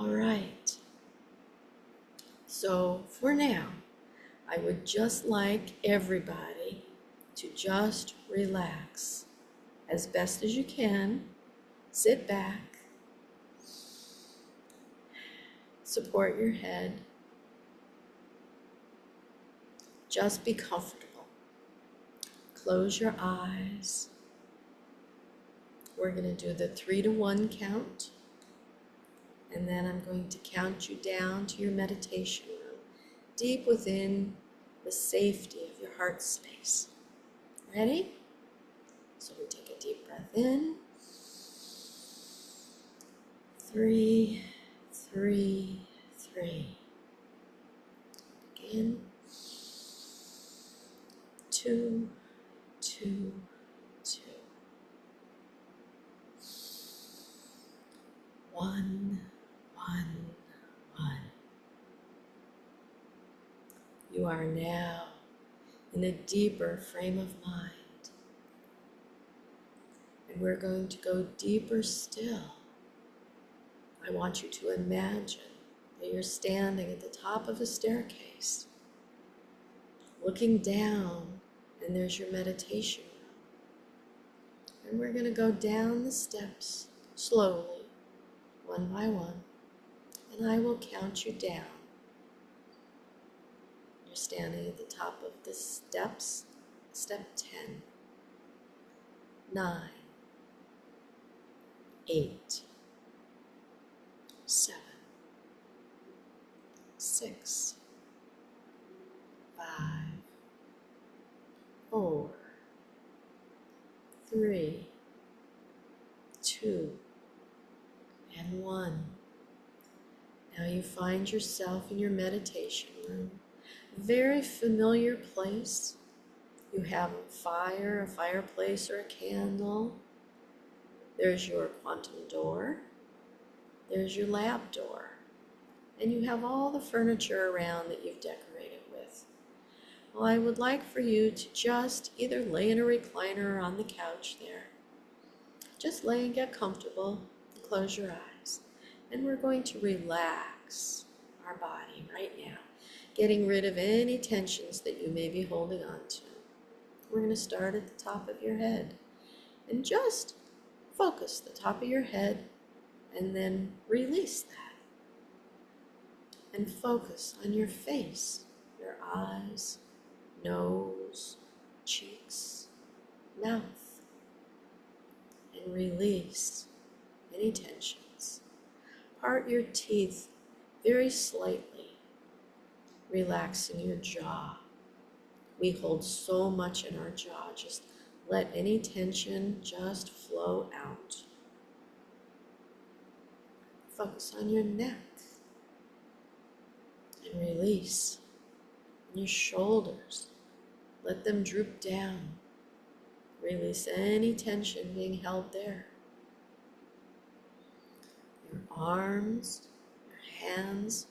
All right. So for now, I would just like everybody to just relax as best as you can. Sit back, support your head, just be comfortable. Close your eyes. We're going to do the 3 to 1 count, and then I'm going to count you down to your meditation room, deep within the safety of your heart space. Ready? So we take a deep breath in. 3, 3, 3. Again. 2, 2, 2. 1, 1, 1. You are now in a deeper frame of mind. And we're going to go deeper still. I want you to imagine that you're standing at the top of a staircase, looking down, and there's your meditation room. And we're going to go down the steps slowly, one by one, and I will count you down. You're standing at the top of the steps, step 10, 9, 8, 7, 6, 5, 4, 3, 2, and 1. Now you find yourself in your meditation room, a very familiar place. You have a fire, a fireplace, or a candle. There's your quantum door. There's your lab door. And you have all the furniture around that you've decorated with. Well, I would like for you to just either lay in a recliner or on the couch there. Just lay and get comfortable and close your eyes. And we're going to relax our body right now, getting rid of any tensions that you may be holding on to. We're going to start at the top of your head and just focus the top of your head and then release that. And focus on your face, your eyes, nose, cheeks, mouth, and release any tensions. Part your teeth very slightly, relaxing your jaw. We hold so much in our jaw. Just let any tension just flow out. Focus on your neck and release. And your shoulders, let them droop down. Release any tension being held there. Your arms, your hands,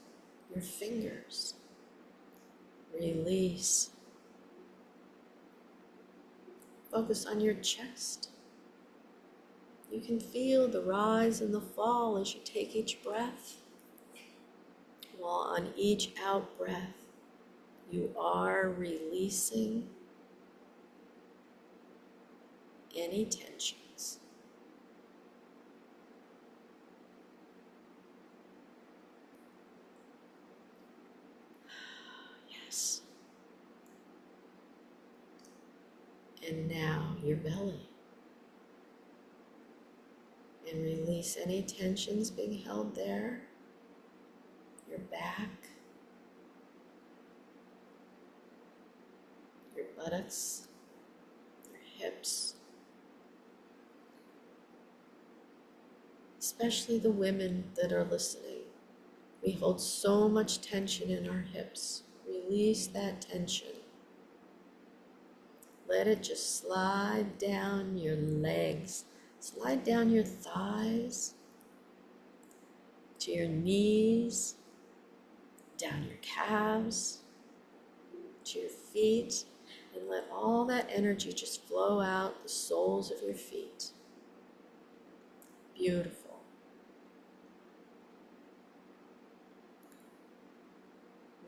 your fingers. Release. Focus on your chest. You can feel the rise and the fall as you take each breath. While on each out breath, you are releasing any tensions. Yes. And now your belly. And release any tensions being held there. Your back. Your buttocks. Your hips. Especially the women that are listening. We hold so much tension in our hips. Release that tension. Let it just slide down your legs. Slide down your thighs, to your knees, down your calves, to your feet, and let all that energy just flow out the soles of your feet. Beautiful.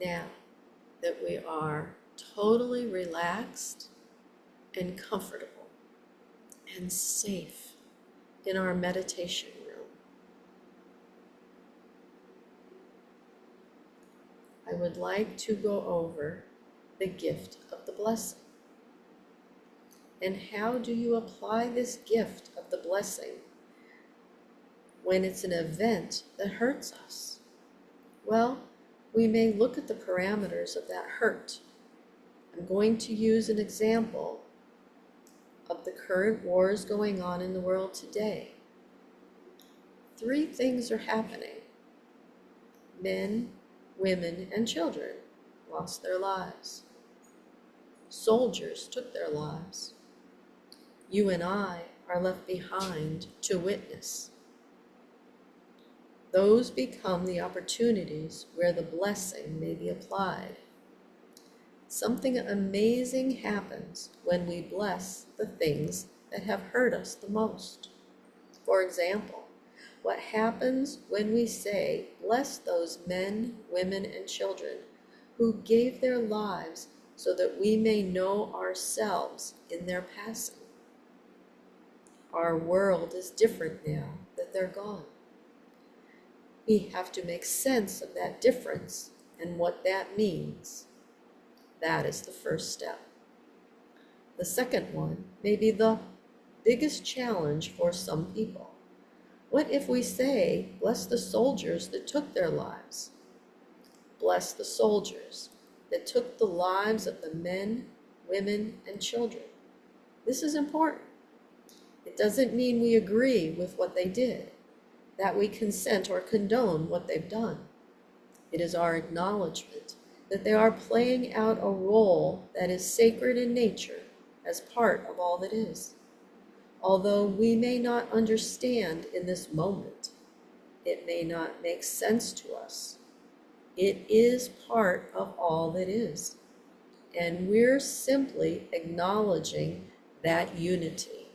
Now that we are totally relaxed and comfortable and safe in our meditation room, I would like to go over the gift of the blessing. And how do you apply this gift of the blessing when it's an event that hurts us? Well, we may look at the parameters of that hurt. I'm going to use an example of the current wars going on in the world today. 3 things are happening. Men, women, and children lost their lives. Soldiers took their lives. You and I are left behind to witness. Those become the opportunities where the blessing may be applied. Something amazing happens when we bless the things that have hurt us the most. For example, what happens when we say, bless those men, women, and children who gave their lives so that we may know ourselves in their passing? Our world is different now that they're gone. We have to make sense of that difference and what that means. That is the first step. The second one may be the biggest challenge for some people. What if we say, bless the soldiers that took their lives? Bless the soldiers that took the lives of the men, women, and children. This is important. It doesn't mean we agree with what they did, that we consent or condone what they've done. It is our acknowledgement that they are playing out a role that is sacred in nature as part of all that is. Although we may not understand in this moment, it may not make sense to us, it is part of all that is. And we're simply acknowledging that unity.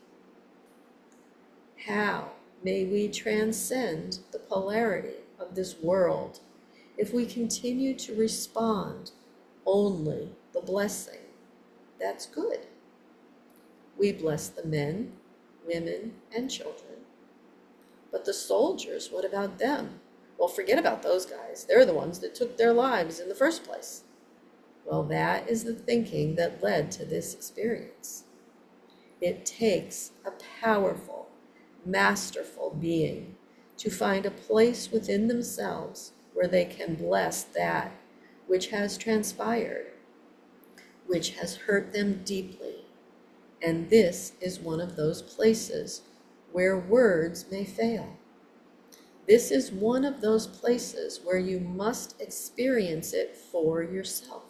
How may we transcend the polarity of this world if we continue to respond only the blessing? That's good. We bless the men, women, and children. But the soldiers, what about them? Well, forget about those guys. They're the ones that took their lives in the first place. Well, that is the thinking that led to this experience. It takes a powerful, masterful being to find a place within themselves where they can bless that which has transpired, which has hurt them deeply. And this is one of those places where words may fail. This is one of those places where you must experience it for yourself.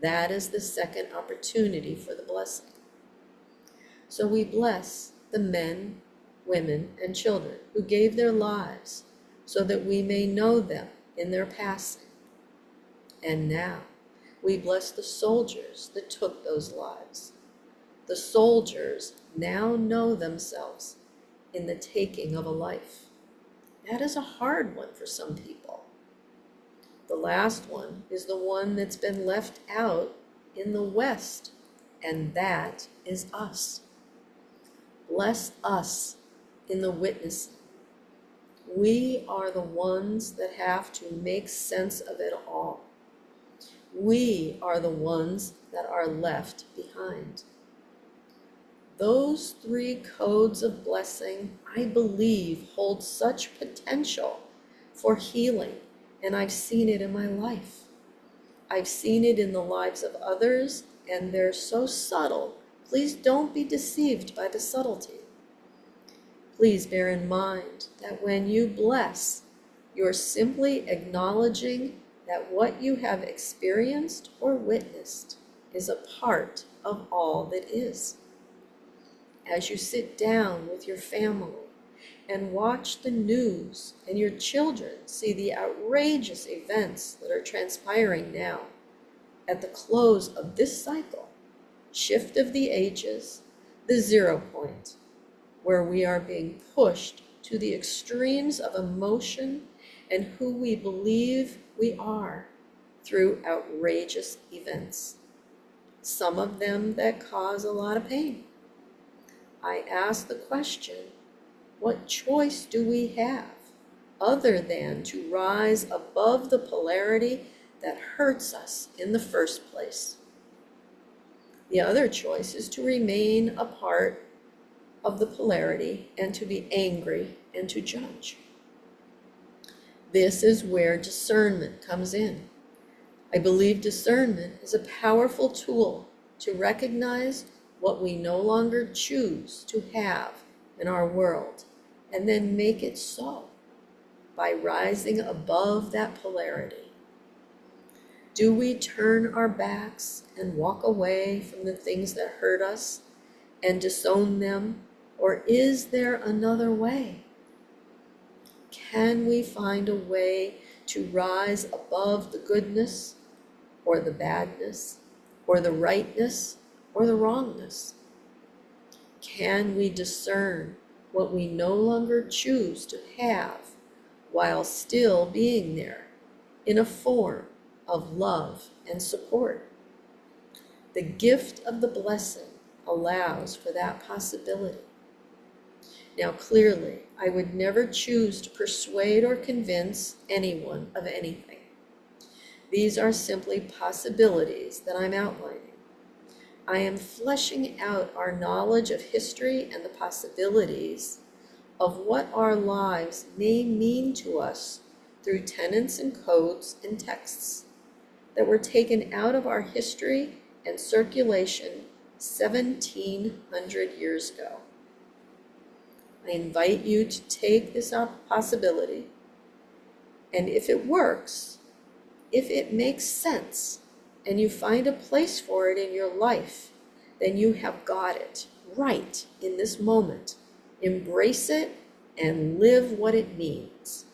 That is the second opportunity for the blessing. So we bless the men, women, and children who gave their lives so that we may know them in their passing. And now we bless the soldiers that took those lives. The soldiers now know themselves in the taking of a life. That is a hard one for some people. The last one is the one that's been left out in the West, and that is us. Bless us in the witnessing. We are the ones that have to make sense of it all. We are the ones that are left behind. Those 3 codes of blessing, I believe, hold such potential for healing, and I've seen it in my life. I've seen it in the lives of others, and they're so subtle. Please don't be deceived by the subtlety. Please bear in mind that when you bless, you're simply acknowledging that what you have experienced or witnessed is a part of all that is. As you sit down with your family and watch the news and your children see the outrageous events that are transpiring now, at the close of this cycle, shift of the ages, the 0 point, where we are being pushed to the extremes of emotion and who we believe we are, through outrageous events, some of them that cause a lot of pain. I ask the question, what choice do we have other than to rise above the polarity that hurts us in the first place? The other choice is to remain a part of the polarity and to be angry and to judge. This is where discernment comes in. I believe discernment is a powerful tool to recognize what we no longer choose to have in our world and then make it so by rising above that polarity. Do we turn our backs and walk away from the things that hurt us and disown them, or is there another way? Can we find a way to rise above the goodness or the badness or the rightness or the wrongness? Can we discern what we no longer choose to have while still being there in a form of love and support? The gift of the blessing allows for that possibility. Now, clearly, I would never choose to persuade or convince anyone of anything. These are simply possibilities that I'm outlining. I am fleshing out our knowledge of history and the possibilities of what our lives may mean to us through tenets and codes and texts that were taken out of our history and circulation 1700 years ago. I invite you to take this possibility, and if it works, if it makes sense, and you find a place for it in your life, then you have got it right in this moment. Embrace it and live what it means.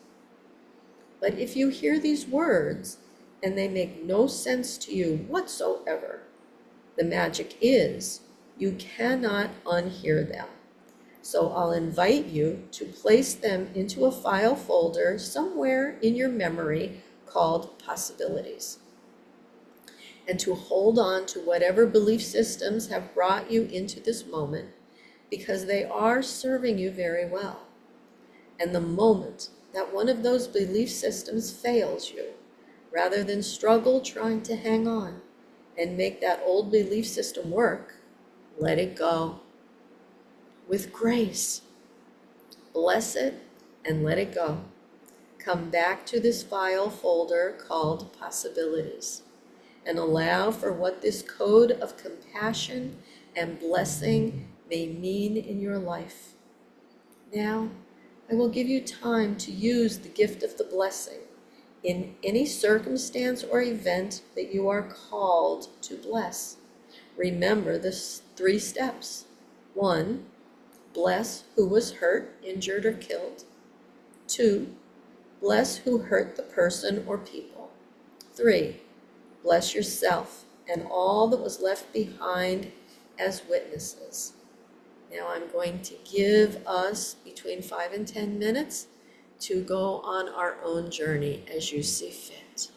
But if you hear these words and they make no sense to you whatsoever, the magic is you cannot unhear them. So I'll invite you to place them into a file folder somewhere in your memory called possibilities, and to hold on to whatever belief systems have brought you into this moment, because they are serving you very well. And the moment that one of those belief systems fails you, rather than struggle trying to hang on and make that old belief system work, let it go with grace. Bless it and let it go. Come back to this file folder called possibilities and allow for what this code of compassion and blessing may mean in your life. Now, I will give you time to use the gift of the blessing in any circumstance or event that you are called to bless. Remember the 3 steps. 1, bless who was hurt, injured, or killed. 2, bless who hurt the person or people. 3, bless yourself and all that was left behind as witnesses. Now I'm going to give us between 5 and 10 minutes to go on our own journey as you see fit.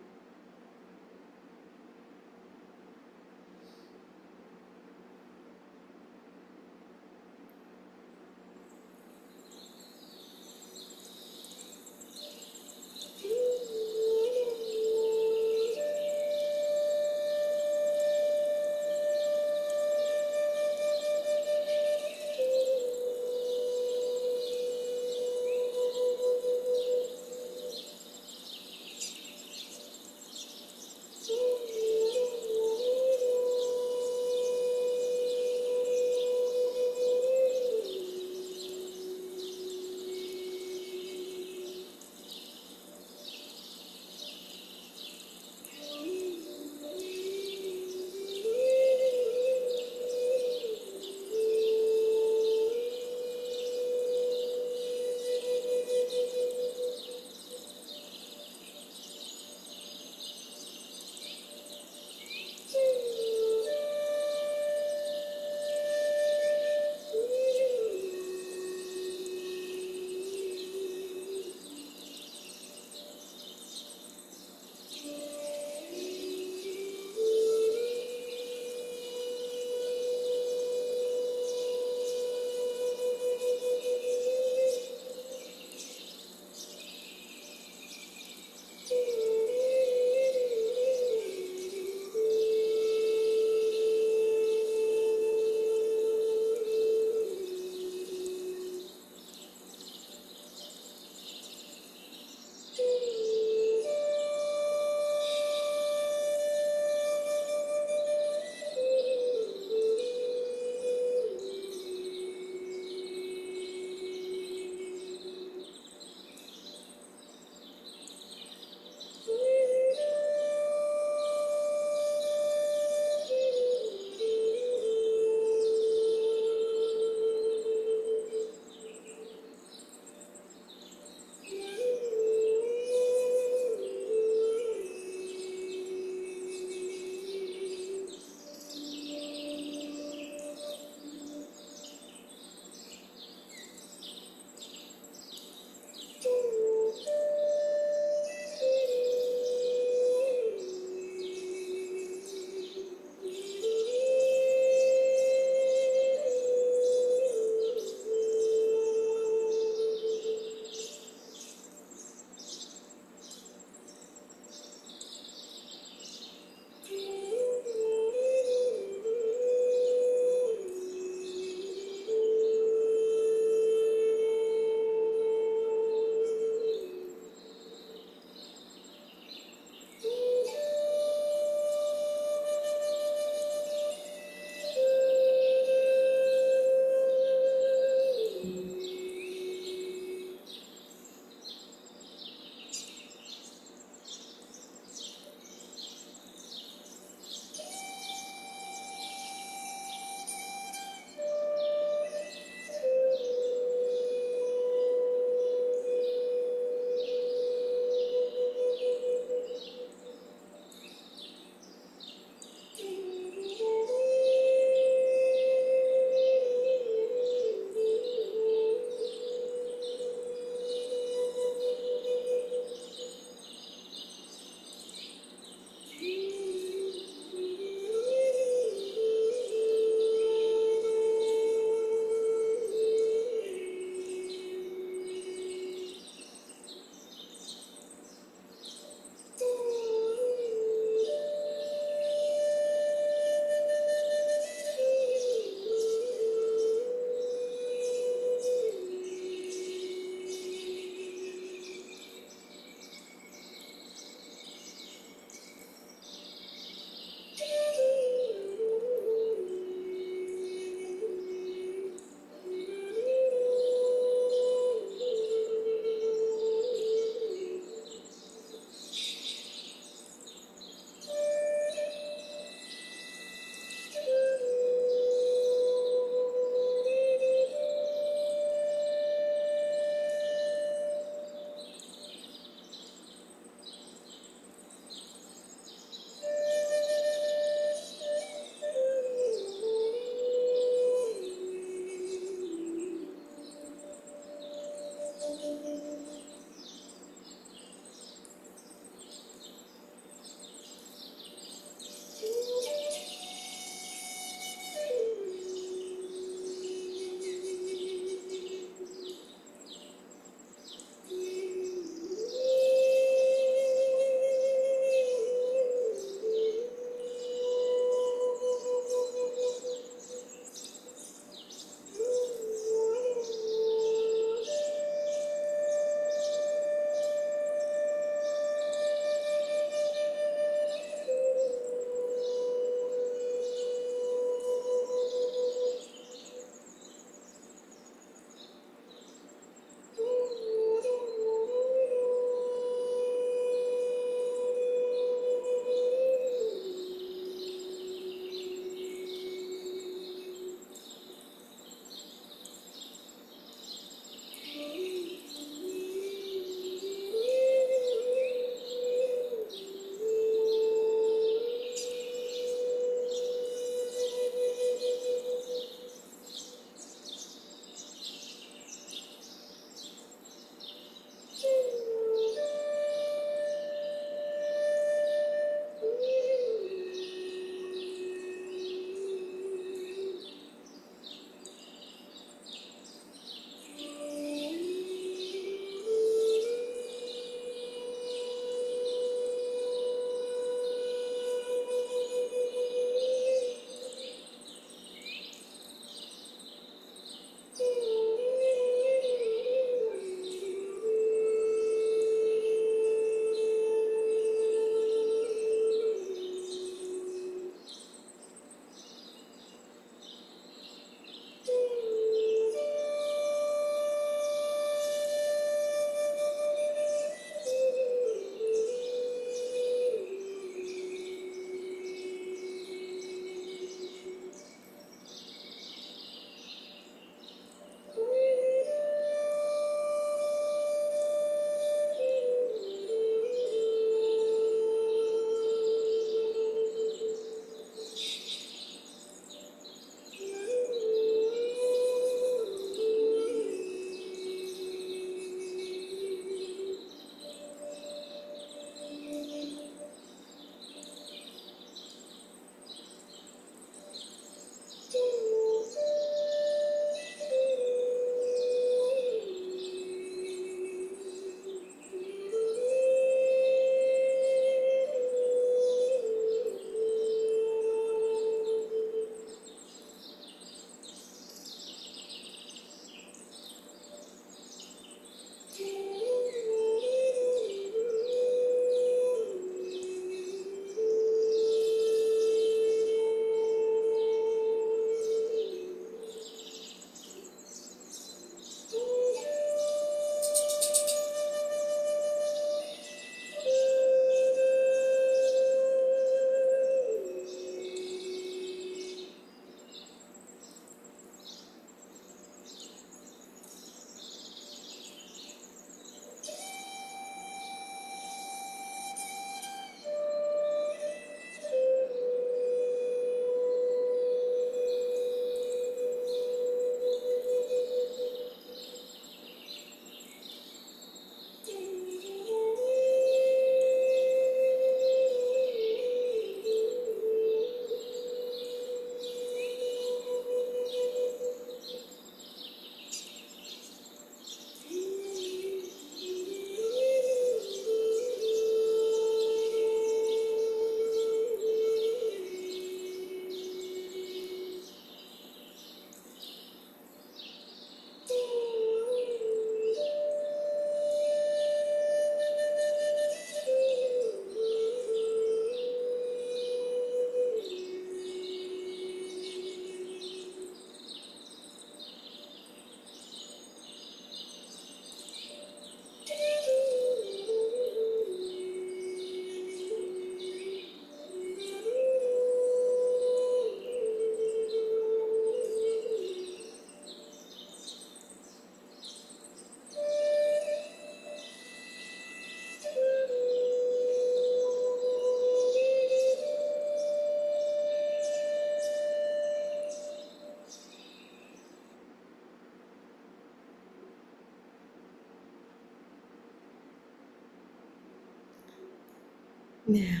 Now,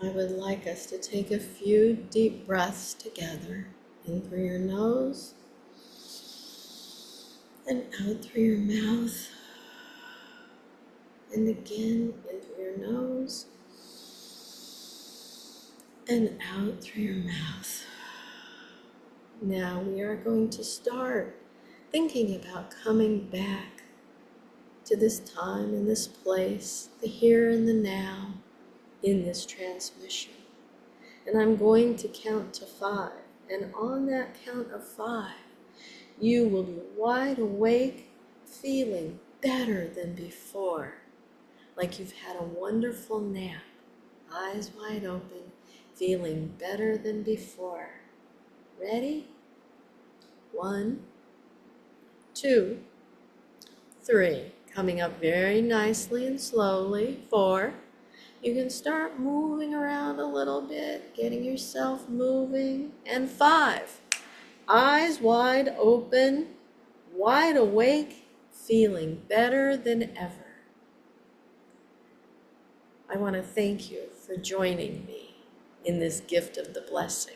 I would like us to take a few deep breaths together. In through your nose and out through your mouth. And again, in through your nose and out through your mouth. Now we are going to start thinking about coming back to this time and this place, the here and the now in this transmission. And I'm going to count to 5. And on that count of 5, you will be wide awake, feeling better than before, like you've had a wonderful nap, eyes wide open, feeling better than before. Ready? 1, 2, 3. Coming up very nicely and slowly. 4. You can start moving around a little bit, getting yourself moving. And 5. Eyes wide open, wide awake, feeling better than ever. I want to thank you for joining me in this gift of the blessing.